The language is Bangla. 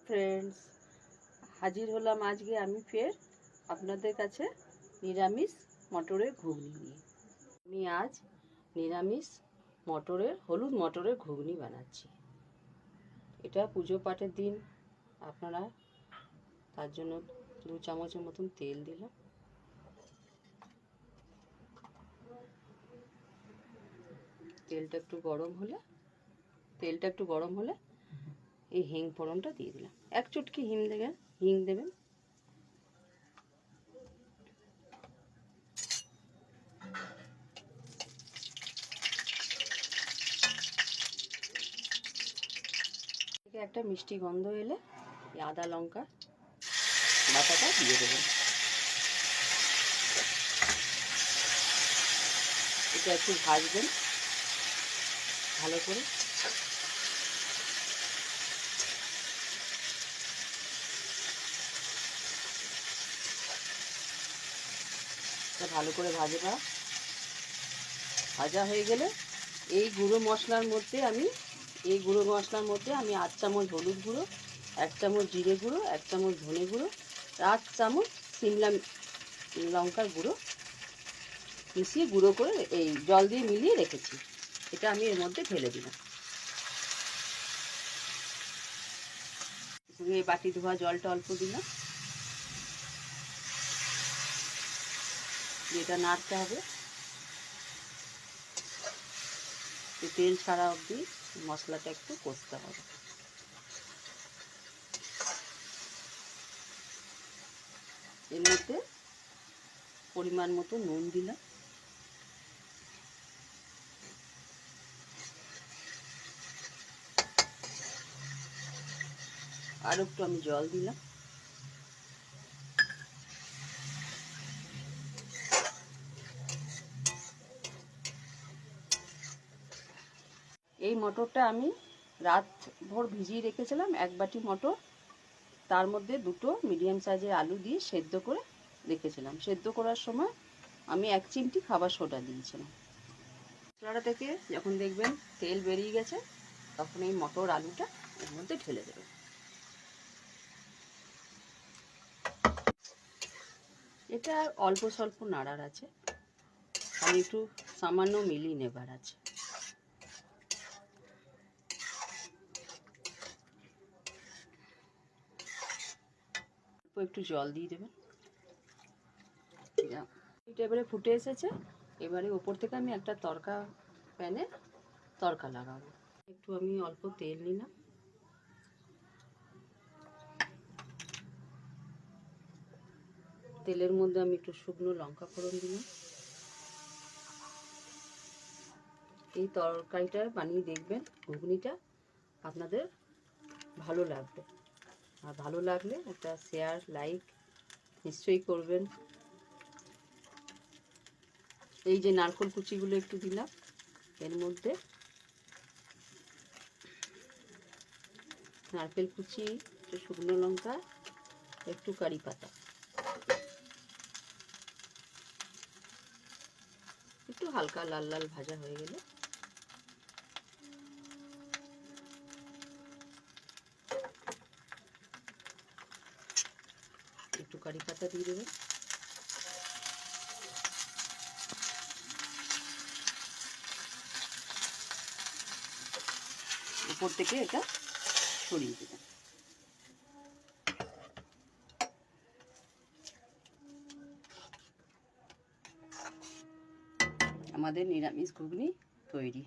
ফ্রেন্ডস, হাজির হলাম আজকে আমি ফের আপনাদের কাছে নিরামিষ মটরের ঘুগনি নিয়ে। আমি আজ নিরামিষ হলুদ মটরের ঘুগনি বানাচ্ছি। এটা পুজো পাঠের দিন আপনারা, তার জন্য 2 চামচের মতন তেল দিলাম। তেলটা একটু গরম হলে এই হিং ফোড়নটা দিয়ে দিলাম। 1 চুটকি হিং দেবেন। একটা মিষ্টি গন্ধ এলে আদা লঙ্কা বাটাটা দিয়ে দেবেন। এটা একটু ভাজবেন ভালো করে। ভালো করে ভাজা হয়ে গেলে এই গুঁড়ো মশলার মধ্যে আমি 8 চামচ হলুদ গুঁড়ো, 1 চামচ জিরে গুঁড়ো, 1 চামচ ধনে গুঁড়ো, 8 চামচ সিমলা লঙ্কার গুঁড়ো মিশিয়ে গুঁড়ো করে এই জল দিয়ে মিলিয়ে রেখেছি। এটা আমি এর মধ্যে ঢেলে দিলাম। সঙ্গে বাটি ধোয়া জলটা অল্প দিলাম। এটা নাড়তে হবে, তেল ছাড়া অবধি মশলাটা একটু কষতে হবে। এর মধ্যে পরিমাণ মতো নুন দিলাম। আর একটু আমি জল দিলাম। এই মটরটা আমি রাত ভোর ভিজিয়ে রেখেছিলাম। 1 বাটি মটর, তার মধ্যে 2টো মিডিয়াম সাইজের আলু দিয়ে সেদ্ধ করে রেখেছিলাম। সেদ্ধ করার সময় আমি 1 চিমটি খাবার সোডা দিয়েছিলাম। মশলাটা থেকে যখন দেখবেন তেল বেরিয়ে গেছে, তখন এই মটর আলুটা এর মধ্যে ঢেলে দেবেন। এটা অল্প স্বল্প নাড়ার আছে, আমি একটু সামান্য মিলিয়ে নেবার আছে। একটু জল দিয়ে দেবেন। এটা এবারে ফুটে এসেছে। এবারে ওপর থেকে আমি একটা প্যানে তড়কা লাগাবো। একটু আমি অল্প তেল নিলাম, তেলের মধ্যে আমি একটু শুকনো লঙ্কা ফোড়ন দিলাম। এই তরকারিটা বানিয়ে দেখবেন, ঘুগনিটা আপনাদের ভালো লাগবে। আর ভালো লাগলে একটা শেয়ার লাইক নিশ্চয়ই করবেন। এই যে নারকেল কুচিগুলো একটু দিলাম এর মধ্যে, নারকেল কুচি, একটু শুকনো লঙ্কা, একটু কারি পাতা, একটু হালকা লাল লাল ভাজা হয়ে গেলে একটু কারি পাতা দিয়ে দেবেন। উপর থেকে এটা ছড়িয়ে দেবেন। আমাদের নিরামিষ ঘুগনি তৈরি।